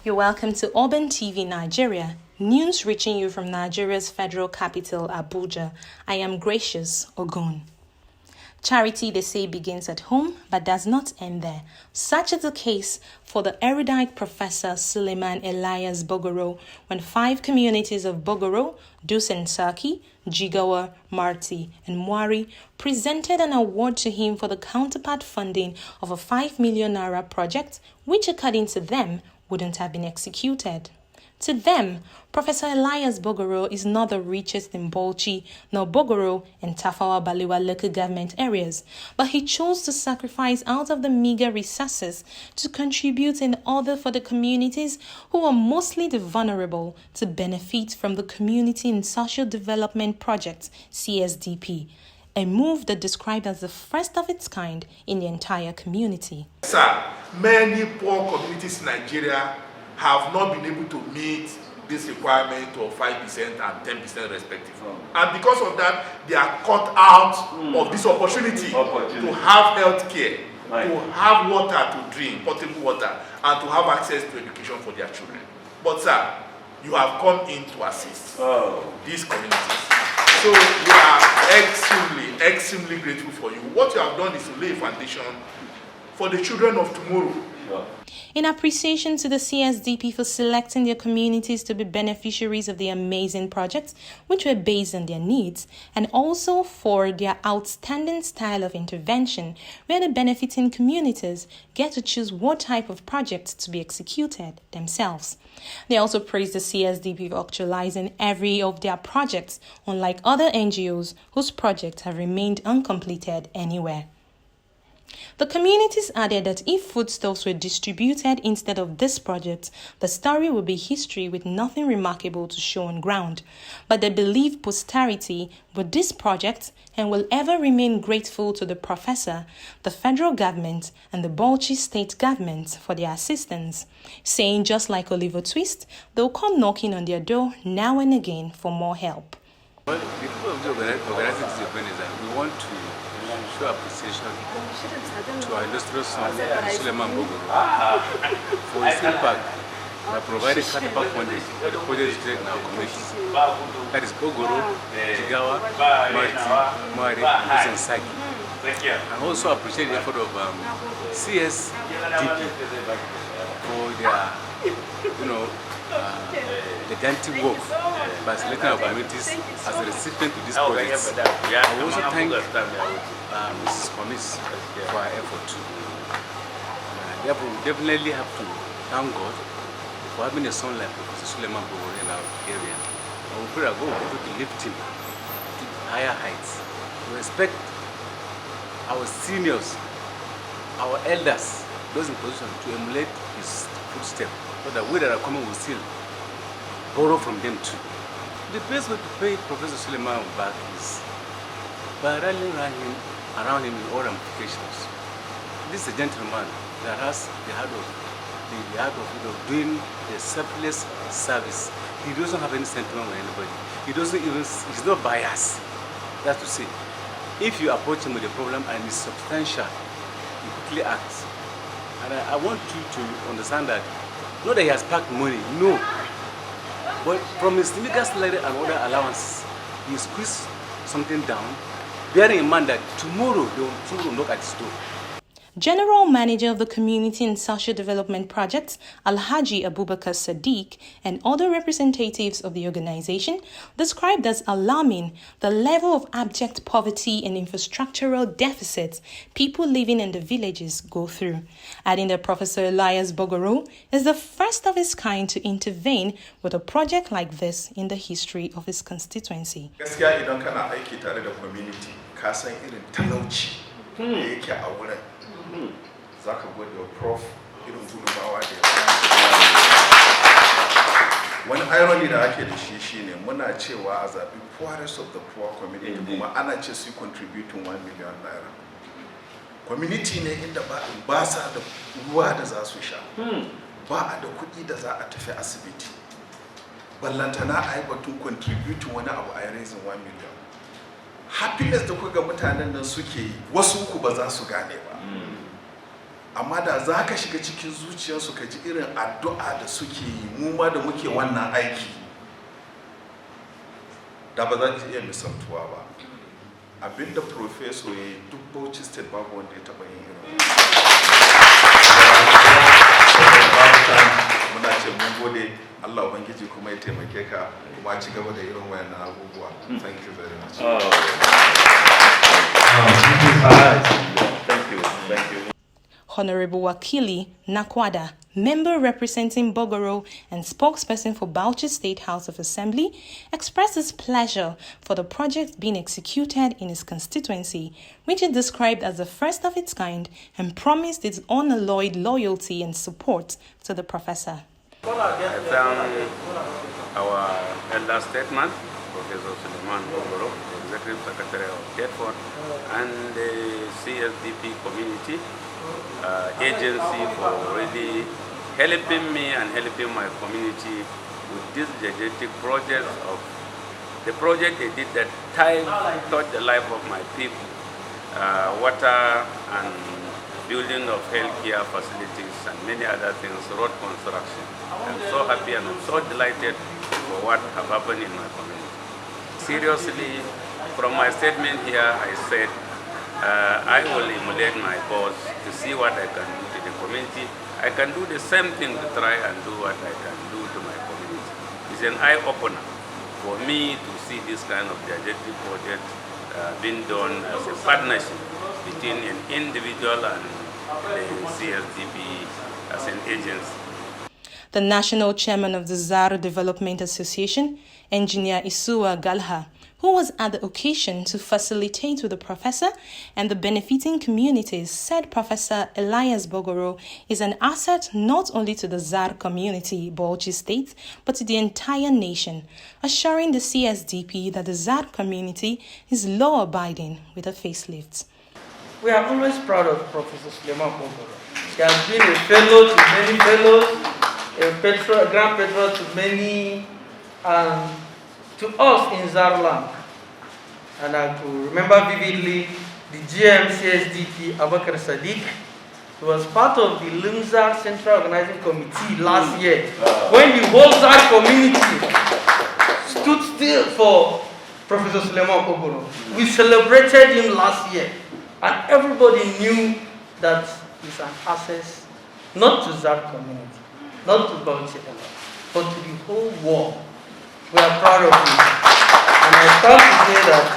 You're welcome to Urban TV Nigeria, news reaching you from Nigeria's federal capital, Abuja. I am Gracious Ogun. Charity, they say, begins at home, but does not end there. Such is the case for the erudite Professor Suleiman Elias Bogoro, when 5 communities of Bogoro, Dusensaki, Jigawa, Marti, and Mwari presented an award to him for the counterpart funding of a 5 million naira project, which, according to them, wouldn't have been executed. To them, Professor Elias Bogoro is not the richest in Bauchi nor Bogoro and Tafawa Balewa local government areas, but he chose to sacrifice out of the meager resources to contribute in order for the communities who are mostly the vulnerable to benefit from the Community and Social Development Project, CSDP, a move that described as the first of its kind in the entire community. Sir, many poor communities in Nigeria have not been able to meet this requirement of 5% and 10% respectively. And because of that, they are cut out of this opportunity to have health care, to have water to drink, potable water, and to have access to education for their children. But sir, you have come in to assist these communities. So we are extremely grateful for you. What you have done is to lay a foundation for the children of tomorrow. In appreciation to the CSDP for selecting their communities to be beneficiaries of the amazing projects, which were based on their needs, and also for their outstanding style of intervention, where the benefiting communities get to choose what type of project to be executed themselves. They also praised the CSDP for actualizing every of their projects, unlike other NGOs whose projects have remained uncompleted anywhere. The communities added that if foodstuffs were distributed instead of this project, the story would be history with nothing remarkable to show on ground. But they believe posterity with this project and will ever remain grateful to the professor, the federal government, and the Bauchi state government for their assistance, saying just like Oliver Twist, they'll come knocking on their door now and again for more help. Well, the people of the organizing this event is that we want to show appreciation to our illustrious son, Suleiman Bogoro, for his impact by providing counterpart funding for the projects in our community. That is Bogoro, Jigawa, Marti, Mwari, and Dusensaki. And also appreciate the effort of CSDP for their, gigantic work by selecting our communities as a recipient to this project. I also thank Mrs. Komis for her effort too. Therefore, we definitely have to thank God for having a son like Professor Suleiman Bogoro in our area. And we pray that God will be able to lift him to higher heights. We respect our seniors, our elders, those in position to emulate his footsteps, so that we that are coming will still borrow from them too. The best way to pay Professor Suleiman back is by rallying around him in all ramifications. This is a gentleman that has the heart of doing a selfless service. He doesn't have any sentiment with anybody. He's not biased. That's to say, if you approach him with a problem and it's substantial, he quickly acts. And I want you to understand that, not that he has packed money, no. But from his legal salary and other allowances, he squeezed something down, bearing in mind that tomorrow someone will knock at his door. General Manager of the Community and Social Development Projects, Alhaji Abubakar Sadiq, and other representatives of the organization described as alarming the level of abject poverty and infrastructural deficits people living in the villages go through, adding that Professor Elias Bogoro is the first of his kind to intervene with a project like this in the history of his constituency. Gaskiya idan kana aiki tare da community, ka san irin talauci da yake a wurin. Zaka gode wa prof irin gudunmawa da wani irony da ake da shi shine muna cewa a zaɓi poorest of the poor community kuma ana ce su contributing 1 million naira. Community ne inda ba sa da ruwa da za su sha, ba a da kuɗi da za a tafi asibiti, ballantana a yi batun contributing wani abu a raising 1 million. Happiness da kuka mutanen nan suke yi, wasu ku ba za su gane ba. amma da za ka shiga cikin zuciyarsu ka ji irin addu'a da suke yi mu ma da muke wannan aiki da ba za ki iya misaltuwa ba. Abinda professor ya yi duk Bauchi State babu wanda ya taɓa yin irin muna ce mun gode Allah ubangiji kuma ya taimake ka kuma ci gaba da irin wayannan abubuwa. Thank you very much. Thank you. Honorable Wakili Nakwada, member representing Bogoro and spokesperson for Bauchi State House of Assembly, expresses pleasure for the project being executed in his constituency, which he described as the first of its kind, and promised its unalloyed loyalty and support to the professor. I thank our elder statesman, Professor Suleiman Bogoro, the Executive Secretary of Tedford, and the CSDP community agency for really helping me and helping my community with this gigantic project of the project they did that time touched the life of my people, water and building of healthcare facilities and many other things, road construction. I'm so happy and I'm so delighted for what have happened in my community. Seriously, from my statement here, I said I will emulate my boss to see what I can do to the community. I can do the same thing to try and do what I can do to my community. It's an eye-opener for me to see this kind of gigantic project being done as a partnership between an individual and the CSDP as an agency. The national chairman of the ZAR Development Association, Engineer Isua Galha, who was at the occasion to facilitate with the professor and the benefiting communities, said Professor Elias Bogoro is an asset not only to the ZAR community, Bauchi State, but to the entire nation, assuring the CSDP that the ZAR community is law-abiding with a facelift. We are always proud of Professor Suleiman Bogoro. He has been a fellow to many fellows, a grand patron to many, to us in Zarland. And I could remember vividly the GM CSDP Abakar Sadiq. He was part of the Lumzar Central Organizing Committee last year when the whole Zar community stood still for Professor Suleiman Bogoro. We celebrated him last year and everybody knew that he's an asset not to Zar community, not to Bauchi, but to the whole world. We are proud of you. And I start to say that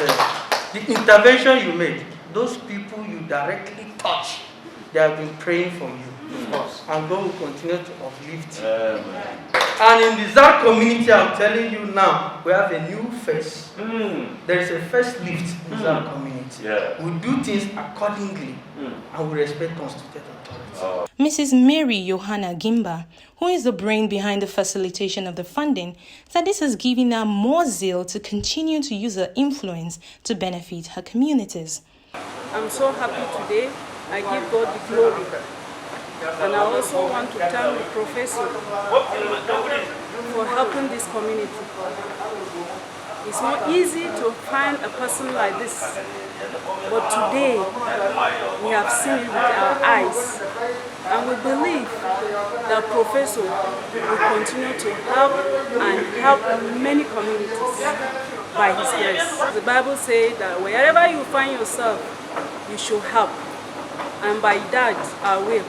the intervention you made, those people you directly touch, they have been praying for you, of course. And God will continue to uplift you. And in the ZAR community, I'm telling you now, we have a new face. There is a first lift in the ZAR community. We do things accordingly, and we respect constituted authority. Mrs. Mary Johanna Gimba, who is the brain behind the facilitation of the funding, said this has given her more zeal to continue to use her influence to benefit her communities. I'm so happy today. I give God the glory. And I also want to thank the professor for helping this community. It's not easy to find a person like this, but today we have seen it with our eyes. And we believe that Professor will continue to help and help many communities by his grace. The Bible says that wherever you find yourself, you should help. And by that, I will.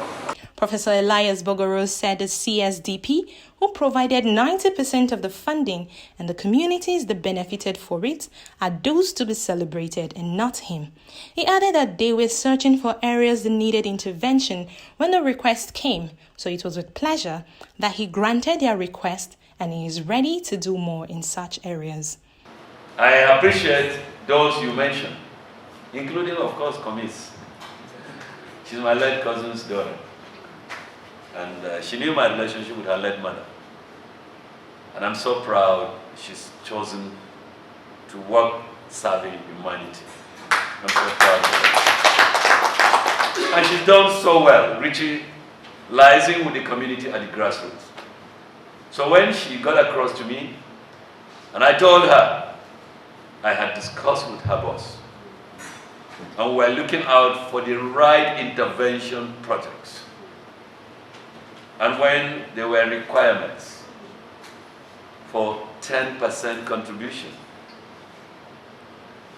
Professor Elias Bogoro said the CSDP, who provided 90% of the funding, and the communities that benefited for it are those to be celebrated and not him. He added that they were searching for areas that needed intervention when the request came, so it was with pleasure that he granted their request and he is ready to do more in such areas. I appreciate those you mentioned, including, of course, Komis. She's my late cousin's daughter. And she knew my relationship with her late mother. And I'm so proud she's chosen to work serving humanity. I'm so proud of her. And she's done so well, liaising with the community at the grassroots. So when she got across to me, and I told her I had discussed with her boss, And we're looking out for the right intervention projects. And when there were requirements for 10% contribution,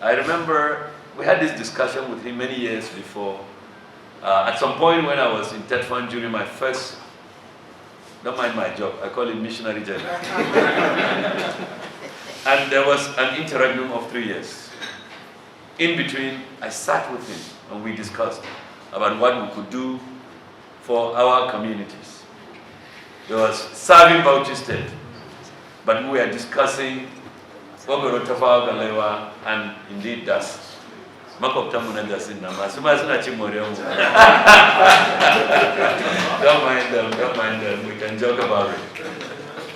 I remember we had this discussion with him many years before. At some point when I was in TETFund during my first, don't mind my job, I call it missionary journey. And there was an interregnum of 3 years. In between, I sat with him and we discussed about what we could do for our communities. There was serving Bauchi State, but we were discussing Bogoro Tafawa Galewa, and indeed that's Makoptamu Nandasin Nama. Don't mind them, we can joke about it.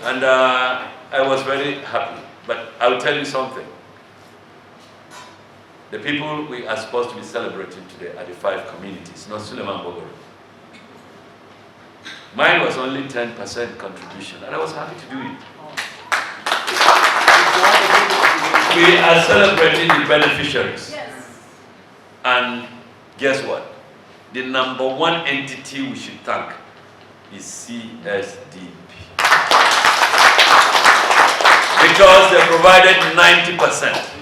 And I was very happy. But I'll tell you something. The people we are supposed to be celebrating today are the 5 communities, not Suleiman Bogoro. Mine was only 10% contribution, and I was happy to do it. We are celebrating the beneficiaries. Yes. And guess what? The number 1 entity we should thank is CSDP. Because they provided 90%.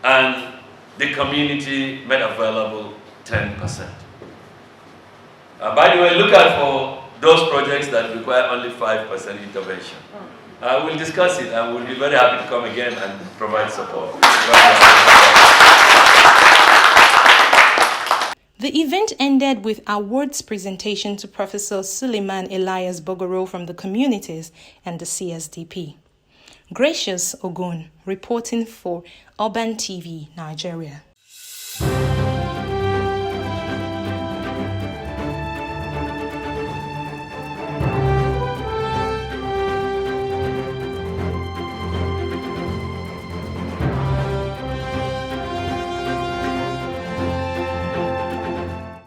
And the community made available 10%. By the way, look out for those projects that require only 5% intervention. We'll discuss it, and we'll be very happy to come again and provide support. The event ended with awards presentation to Professor Suleiman Elias Bogoro from the communities and the CSDP. Gracious Ogun, reporting for Urban TV, Nigeria.